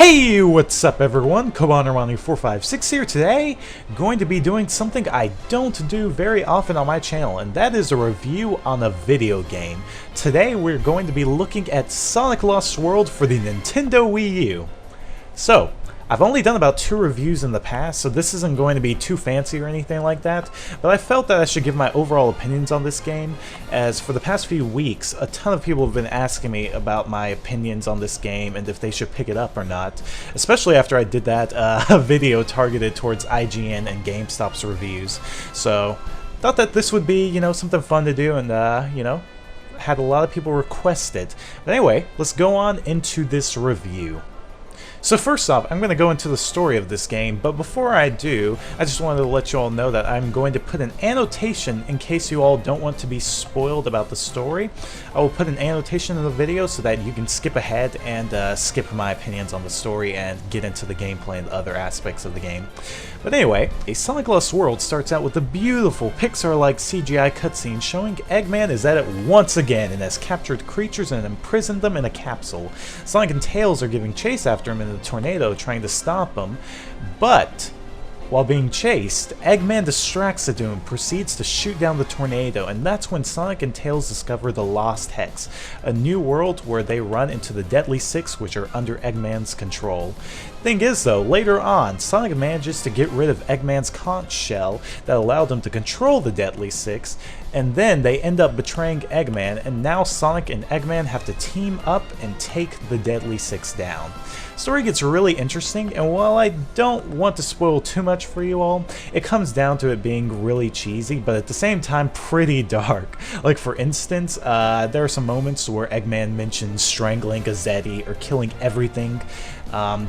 Hey, what's up everyone? Kobanermani456 here. Today, going to be doing something I don't do very often on my channel, and that is a review on a video game. Today, we're going to be looking at Sonic Lost World for the Nintendo Wii U. So, I've only done about 2 reviews in the past, so this isn't going to be too fancy or anything like that, but I felt that I should give my overall opinions on this game, as for the past few weeks, a ton of people have been asking me about my opinions on this game and if they should pick it up or not, especially after I did that video targeted towards IGN and GameStop's reviews. So, thought that this would be, something fun to do, and, had a lot of people request it. But anyway, let's go on into this review. So first off, I'm going to go into the story of this game, but before I do, I just wanted to let you all know that I'm going to put an annotation in case you all don't want to be spoiled about the story. I will put an annotation in the video so that you can skip ahead and skip my opinions on the story and get into the gameplay and other aspects of the game. But anyway, a Sonic Lost World starts out with a beautiful Pixar-like CGI cutscene showing Eggman is at it once again and has captured creatures and imprisoned them in a capsule. Sonic and Tails are giving chase after him in a tornado, trying to stop him, but while being chased, Eggman distracts the Doom, proceeds to shoot down the tornado, and that's when Sonic and Tails discover the Lost Hex, a new world where they run into the Deadly Six, which are under Eggman's control. Thing is though, later on, Sonic manages to get rid of Eggman's conch shell that allowed him to control the Deadly Six, and then they end up betraying Eggman, and now Sonic and Eggman have to team up and take the Deadly Six down. Story gets really interesting, and while I don't want to spoil too much for you all, it comes down to it being really cheesy, but at the same time pretty dark. Like for instance, there are some moments where Eggman mentions strangling a Zeddy or killing everything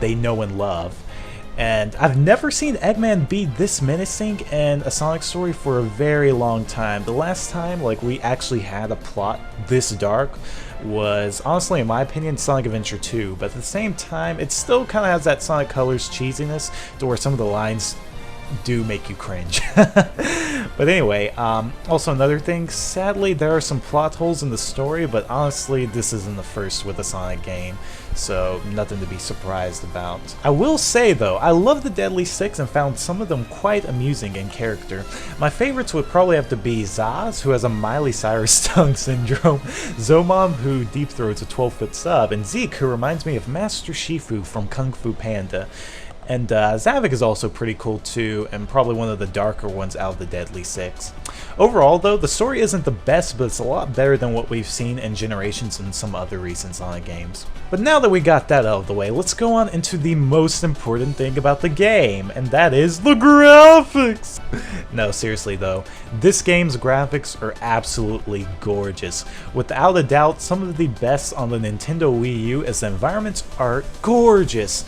they know and love. And I've never seen Eggman be this menacing in a Sonic story for a very long time. The last time we actually had a plot this dark was, honestly in my opinion, Sonic Adventure 2, but at the same time it still kind of has that Sonic Colors cheesiness to where some of the lines do make you cringe. But anyway, also another thing, sadly there are some plot holes in the story, but honestly this isn't the first with a Sonic game, so nothing to be surprised about. I will say though, I love the Deadly Six and found some of them quite amusing in character. My favorites would probably have to be Zaz, who has a Miley Cyrus tongue syndrome, Zomom, who deep throats a 12-foot sub, and Zeke, who reminds me of Master Shifu from Kung Fu Panda. And Zavik is also pretty cool too, and probably one of the darker ones out of the Deadly Six. Overall though, the story isn't the best, but it's a lot better than what we've seen in Generations and some other recent Sonic games. But now that we got that out of the way, let's go on into the most important thing about the game, and that is the graphics! No, seriously though, this game's graphics are absolutely gorgeous. Without a doubt, some of the best on the Nintendo Wii U, as the environments are gorgeous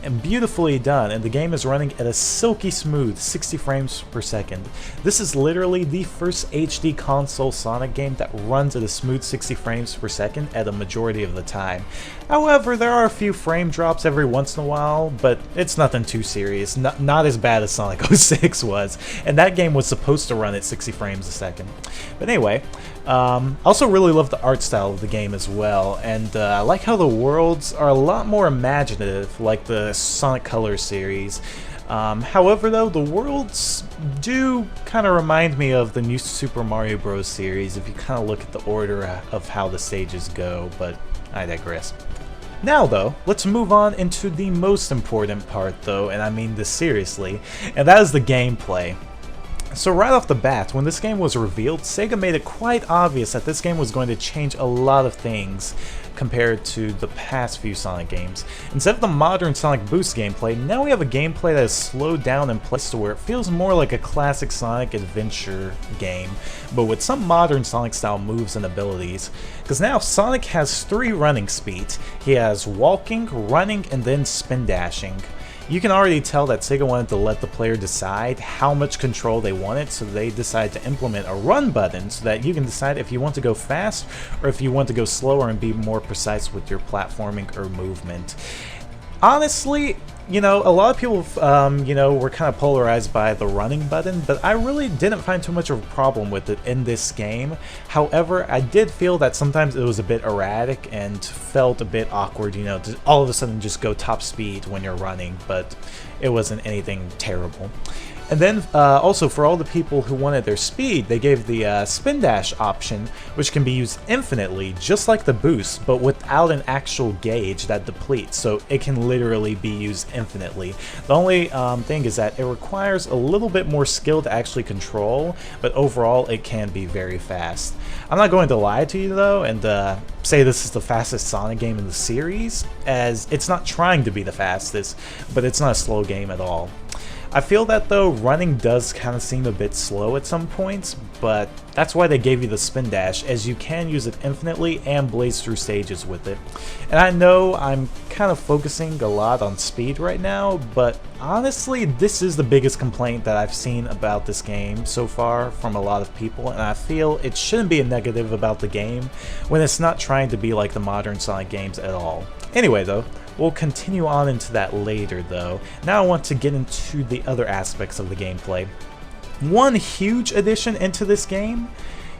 and beautifully done, and the game is running at a silky smooth 60 frames per second. This is literally the first HD console Sonic game that runs at a smooth 60 frames per second at a majority of the time. However, there are a few frame drops every once in a while, but it's nothing too serious, not as bad as Sonic 06 was, and that game was supposed to run at 60 frames a second. But anyway, I also really love the art style of the game as well, and I like how the worlds are a lot more imaginative, like the Sonic Colors series. However though, the worlds do kind of remind me of the new Super Mario Bros. Series if you kind of look at the order of how the stages go, but I digress. Now though, let's move on into the most important part though, and I mean this seriously, and that is the gameplay. So right off the bat, when this game was revealed, Sega made it quite obvious that this game was going to change a lot of things compared to the past few Sonic games. Instead of the modern Sonic Boost gameplay, now we have a gameplay that is slowed down and placed to where it feels more like a classic Sonic adventure game, but with some modern Sonic style moves and abilities. Because now Sonic has 3 running speeds. He has walking, running, and then spin dashing. You can already tell that Sega wanted to let the player decide how much control they wanted, so they decided to implement a run button so that you can decide if you want to go fast or if you want to go slower and be more precise with your platforming or movement. Honestly, you know, a lot of people, you know, were kind of polarized by the running button, but I really didn't find too much of a problem with it in this game. However, I did feel that sometimes it was a bit erratic and felt a bit awkward, you know, to all of a sudden just go top speed when you're running, but it wasn't anything terrible. And then also for all the people who wanted their speed, they gave the spin dash option, which can be used infinitely, just like the boost, but without an actual gauge that depletes, so it can literally be used infinitely. The only thing is that it requires a little bit more skill to actually control, but overall it can be very fast. I'm not going to lie to you though, and say this is the fastest Sonic game in the series, as it's not trying to be the fastest, but it's not a slow game at all. I feel that though running does kind of seem a bit slow at some points, but that's why they gave you the spin dash, as you can use it infinitely and blaze through stages with it. And I know I'm kind of focusing a lot on speed right now, but honestly this is the biggest complaint that I've seen about this game so far from a lot of people, and I feel it shouldn't be a negative about the game when it's not trying to be like the modern Sonic games at all. Anyway though, we'll continue on into that later though. Now I want to get into the other aspects of the gameplay. One huge addition into this game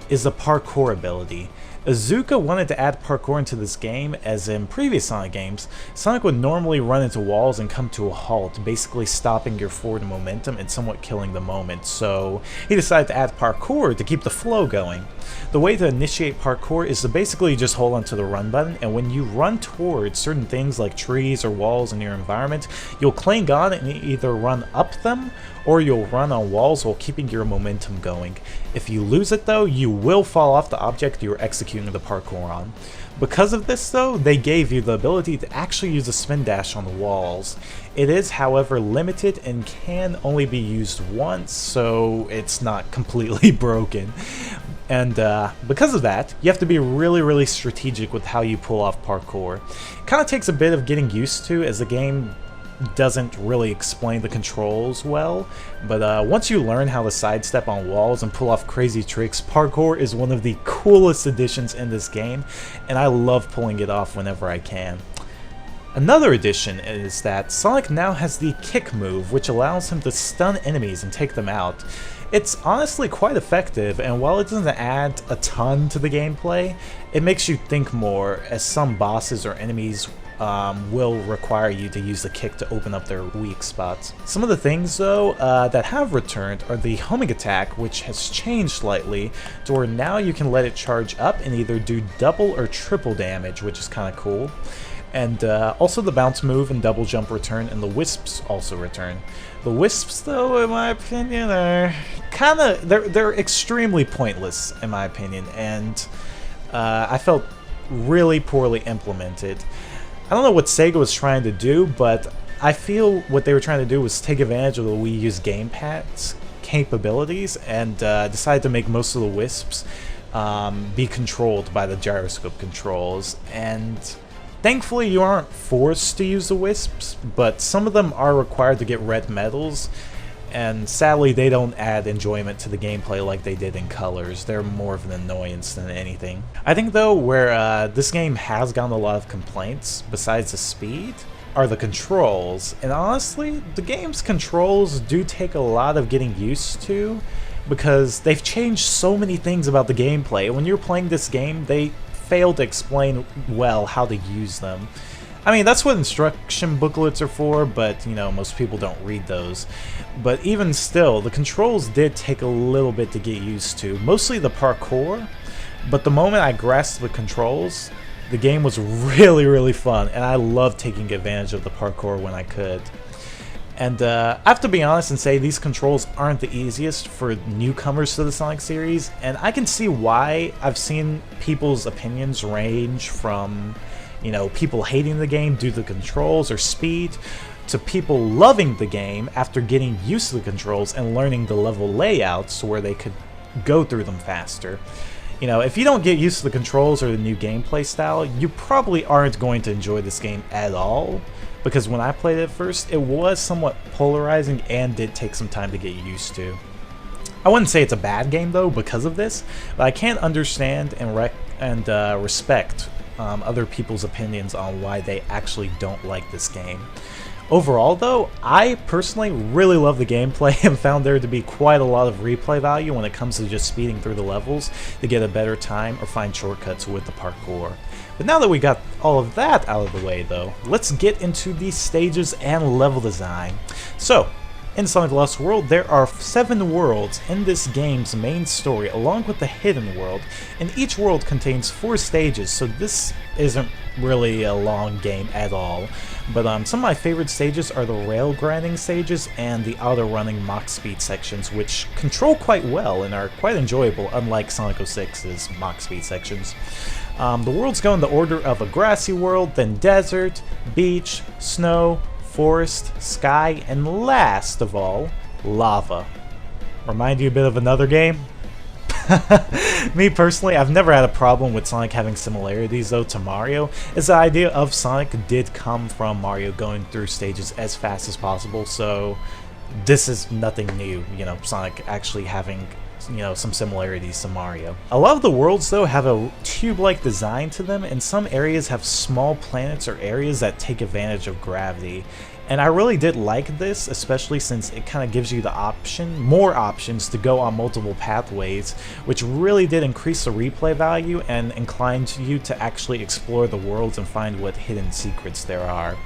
is the parkour ability. Azuka wanted to add parkour into this game, as in previous Sonic games, Sonic would normally run into walls and come to a halt, basically stopping your forward momentum and somewhat killing the moment, so he decided to add parkour to keep the flow going. The way to initiate parkour is to basically just hold onto the run button, and when you run towards certain things like trees or walls in your environment, you'll cling on and either run up them or you'll run on walls while keeping your momentum going. If you lose it though, you will fall off the object you're executing the parkour on. Because of this though, they gave you the ability to actually use a spin dash on the walls. It is however limited and can only be used once, so it's not completely broken. And because of that, you have to be really strategic with how you pull off parkour. It kind of takes a bit of getting used to, as the game doesn't really explain the controls well, but once you learn how to sidestep on walls and pull off crazy tricks, parkour is one of the coolest additions in this game, and I love pulling it off whenever I can. Another addition is that Sonic now has the kick move, which allows him to stun enemies and take them out. It's honestly quite effective, and while it doesn't add a ton to the gameplay, it makes you think more, as some bosses or enemies will require you to use the kick to open up their weak spots. Some of the things though that have returned are the homing attack, which has changed slightly to where now you can let it charge up and either do double or triple damage, which is kind of cool. And also the bounce move and double jump return, and the wisps also return. The wisps though, in my opinion, are they're extremely pointless in my opinion, and I felt really poorly implemented. I don't know what Sega was trying to do, but I feel what they were trying to do was take advantage of the Wii U's gamepad's capabilities and decide to make most of the wisps be controlled by the gyroscope controls. And thankfully you aren't forced to use the wisps, but some of them are required to get red medals, and sadly they don't add enjoyment to the gameplay like they did in Colors. They're more of an annoyance than anything. I think though where this game has gotten a lot of complaints, besides the speed, are the controls. And honestly, the game's controls do take a lot of getting used to, because they've changed so many things about the gameplay. When you're playing this game, they fail to explain well how to use them. I mean, that's what instruction booklets are for, but, you know, most people don't read those. But even still, the controls did take a little bit to get used to, mostly the parkour, but the moment I grasped the controls, the game was really fun, and I loved taking advantage of the parkour when I could. And I have to be honest and say these controls aren't the easiest for newcomers to the Sonic series, and I can see why. I've seen people's opinions range from, you know, people hating the game due to the controls or speed, to people loving the game after getting used to the controls and learning the level layouts where they could go through them faster. You know, if you don't get used to the controls or the new gameplay style, you probably aren't going to enjoy this game at all, because when I played it first, it was somewhat polarizing and did take some time to get used to. I wouldn't say it's a bad game though because of this, but I can understand and respect other people's opinions on why they actually don't like this game. Overall though, I personally really love the gameplay and found there to be quite a lot of replay value when it comes to just speeding through the levels to get a better time or find shortcuts with the parkour. But now that we got all of that out of the way though, let's get into the stages and level design. So, in Sonic Lost World, there are 7 worlds in this game's main story, along with the hidden world, and each world contains 4 stages, so this isn't really a long game at all. But some of my favorite stages are the rail grinding stages and the auto running Mach Speed sections, which control quite well and are quite enjoyable, unlike Sonic 06's Mach Speed sections. The worlds go in the order of a grassy world, then desert, beach, snow, forest, sky, and last of all, lava. Remind you a bit of another game? Me personally, I've never had a problem with Sonic having similarities though to Mario, as the idea of Sonic did come from Mario going through stages as fast as possible, so this is nothing new, you know, Sonic actually having, you know, some similarities to Mario. A lot of the worlds though have a tube-like design to them, and some areas have small planets or areas that take advantage of gravity. And I really did like this, especially since it kind of gives you the more options to go on multiple pathways, which really did increase the replay value and inclined you to actually explore the worlds and find what hidden secrets there are.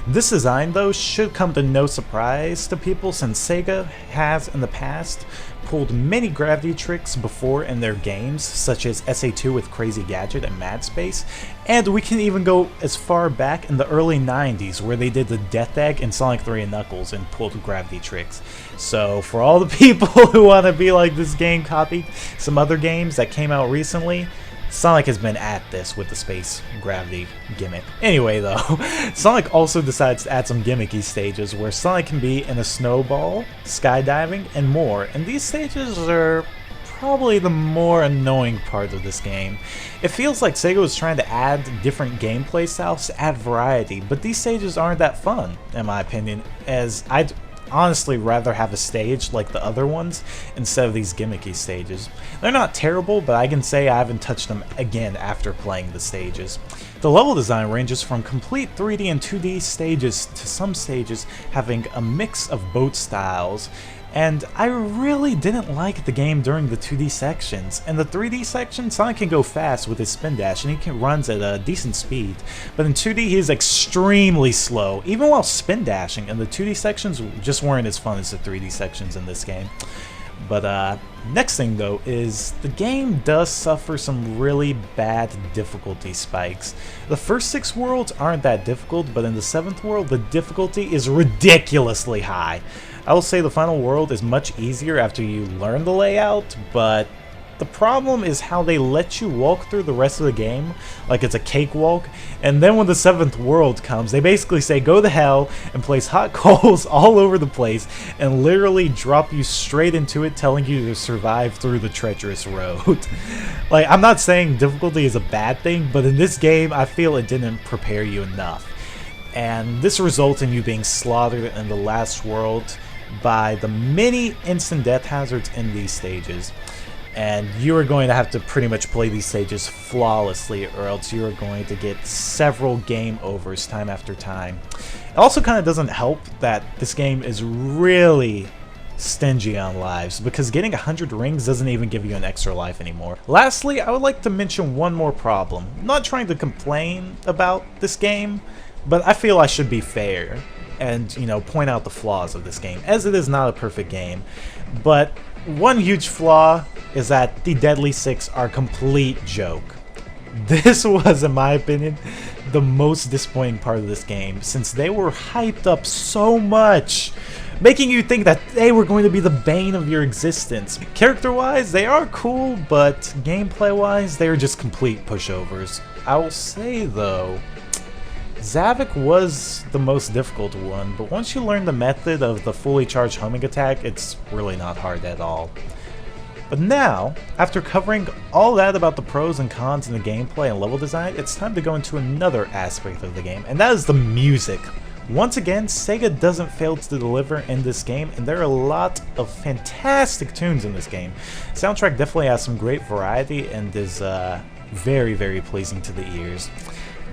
This design though should come to no surprise to people, since Sega has in the past pulled many gravity tricks before in their games, such as SA2 with Crazy Gadget and Mad Space, and we can even go as far back in the early 90s where they did the Death Egg in Sonic 3 and Knuckles and pulled gravity tricks. So for all the people who want to be like this game copied some other games that came out recently, Sonic has been at this with the space gravity gimmick. Anyway though, Sonic also decides to add some gimmicky stages where Sonic can be in a snowball, skydiving, and more, and these stages are probably the more annoying part of this game. It feels like Sega was trying to add different gameplay styles to add variety, but these stages aren't that fun, in my opinion, as I'd honestly rather have a stage like the other ones instead of these gimmicky stages. They're not terrible, but I can say I haven't touched them again after playing the stages. The level design ranges from complete 3D and 2D stages to some stages having a mix of both styles, and I really didn't like the game during the 2D sections. In the 3D section, Sonic can go fast with his spin dash and he runs at a decent speed, but in 2D he is extremely slow, even while spin dashing, and the 2D sections just weren't as fun as the 3D sections in this game. But next thing though is the game does suffer some really bad difficulty spikes. The first 6 worlds aren't that difficult, but in the 7th world the difficulty is ridiculously high. I will say the final world is much easier after you learn the layout, but the problem is how they let you walk through the rest of the game like it's a cakewalk, and then when the 7th world comes, they basically say go to hell and place hot coals all over the place and literally drop you straight into it, telling you to survive through the treacherous road. Like, I'm not saying difficulty is a bad thing, but in this game I feel it didn't prepare you enough, and this results in you being slaughtered in the last world by the many instant death hazards in these stages. And you are going to have to pretty much play these stages flawlessly, or else you are going to get several game overs time after time. It also kind of doesn't help that this game is really stingy on lives, because getting 100 rings doesn't even give you an extra life anymore. Lastly, I would like to mention one more problem. I'm not trying to complain about this game, but I feel I should be fair and, you know, point out the flaws of this game, as it is not a perfect game. But one huge flaw is that the Deadly Six are a complete joke. This was, in my opinion, the most disappointing part of this game, since they were hyped up so much, making you think that they were going to be the bane of your existence. Character-wise, they are cool, but gameplay-wise, they are just complete pushovers. I will say, though, Zavik was the most difficult one, but once you learn the method of the fully charged homing attack, it's really not hard at all. But now, after covering all that about the pros and cons in the gameplay and level design, it's time to go into another aspect of the game, and that is the music. Once again, Sega doesn't fail to deliver in this game, and there are a lot of fantastic tunes in this game. The soundtrack definitely has some great variety and is very, very pleasing to the ears.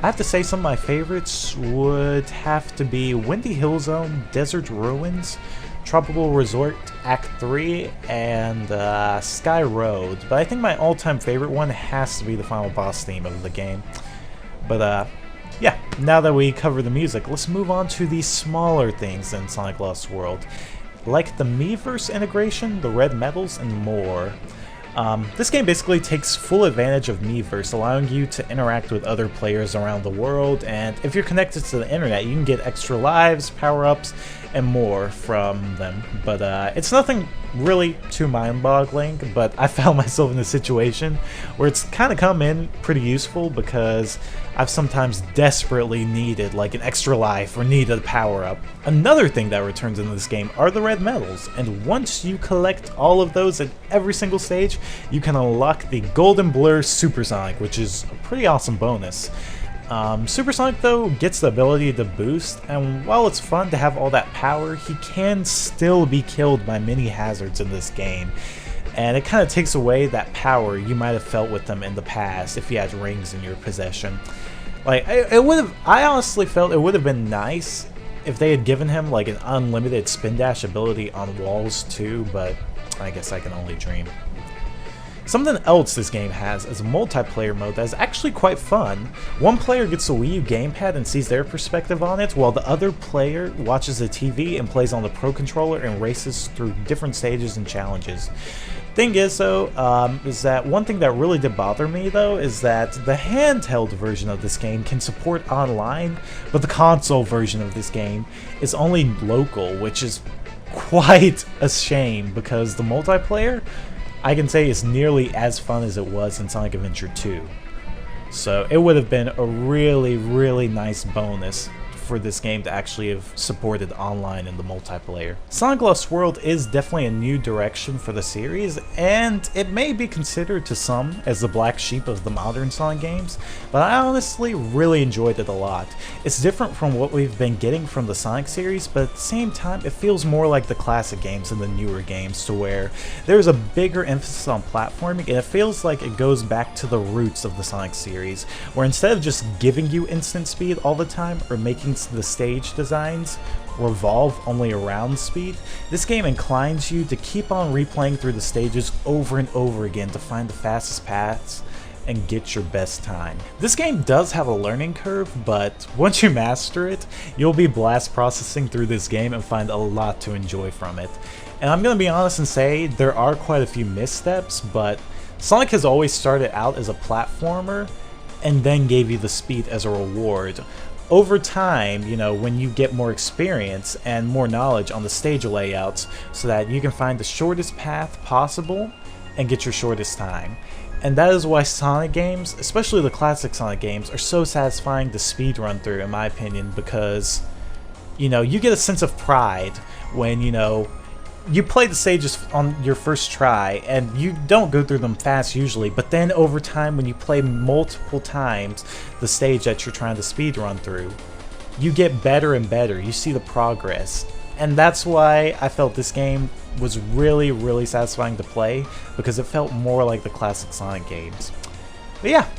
I have to say some of my favorites would have to be Windy Hill Zone, Desert Ruins, Tropical Resort Act 3, and Sky Road. But I think my all-time favorite one has to be the final boss theme of the game. But yeah, now that we cover the music, let's move on to the smaller things in Sonic Lost World, like the Miiverse integration, the red medals, and more. This game basically takes full advantage of Miiverse, allowing you to interact with other players around the world, and if you're connected to the internet, you can get extra lives, power-ups, and more from them. But it's nothing really too mind-boggling, but I found myself in a situation where it's kind of come in pretty useful because I've sometimes desperately needed like an extra life or needed a power-up. Another thing that returns in this game are the red medals, and once you collect all of those at every single stage, you can unlock the Golden Blur Supersonic, which is a pretty awesome bonus. Supersonic though gets the ability to boost, and while it's fun to have all that power, he can still be killed by many hazards in this game. And it kind of takes away that power you might have felt with them in the past if you had rings in your possession. Like, I honestly felt it would have been nice if they had given him like an unlimited spin dash ability on walls too, but I guess I can only dream. Something else this game has is a multiplayer mode that is actually quite fun. One player gets a Wii U gamepad and sees their perspective on it, while the other player watches the TV and plays on the Pro Controller and races through different stages and challenges. Thing is though, is that one thing that really did bother me though is that the handheld version of this game can support online, but the console version of this game is only local, which is quite a shame because the multiplayer, I can say, is nearly as fun as it was in Sonic Adventure 2. So it would have been a really nice bonus for this game to actually have supported online in the multiplayer. Sonic Lost World is definitely a new direction for the series, and it may be considered to some as the black sheep of the modern Sonic games, but I honestly really enjoyed it a lot. It's different from what we've been getting from the Sonic series, but at the same time it feels more like the classic games than the newer games, to where there's a bigger emphasis on platforming, and it feels like it goes back to the roots of the Sonic series, where instead of just giving you instant speed all the time or making the stage designs revolve only around speed, this game inclines you to keep on replaying through the stages over and over again to find the fastest paths and get your best time. This game does have a learning curve, but once you master it, you'll be blast processing through this game and find a lot to enjoy from it. And I'm gonna be honest and say there are quite a few missteps, but Sonic has always started out as a platformer and then gave you the speed as a reward. Over time, you know, when you get more experience and more knowledge on the stage layouts, so that you can find the shortest path possible and get your shortest time. And that is why Sonic games, especially the classic Sonic games, are so satisfying to speedrun through, in my opinion, because, you know, you get a sense of pride when, you know, you play the stages on your first try, and you don't go through them fast usually, but then over time when you play multiple times the stage that you're trying to speedrun through, you get better and better, you see the progress. And that's why I felt this game was really satisfying to play, because it felt more like the classic Sonic games. But yeah,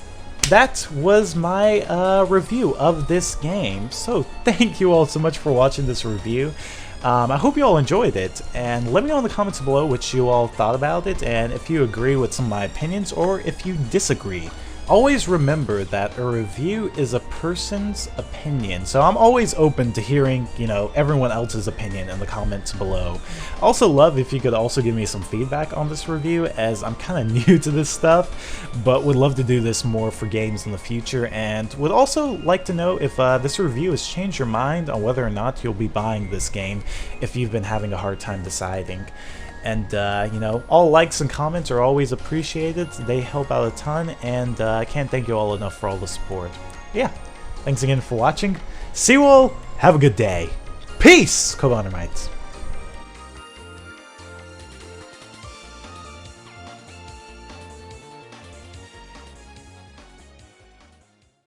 that was my review of this game, so thank you all so much for watching this review. I hope you all enjoyed it, and let me know in the comments below what you all thought about it, and if you agree with some of my opinions, or if you disagree. Always remember that a review is a person's opinion, so I'm always open to hearing, you know, everyone else's opinion in the comments below. Also love if you could also give me some feedback on this review, as I'm kind of new to this stuff, but would love to do this more for games in the future, and would also like to know if this review has changed your mind on whether or not you'll be buying this game if you've been having a hard time deciding. And, you know, all likes and comments are always appreciated. They help out a ton, and I can't thank you all enough for all the support. Yeah, thanks again for watching. See you all. Have a good day. Peace, Co-Bannermites.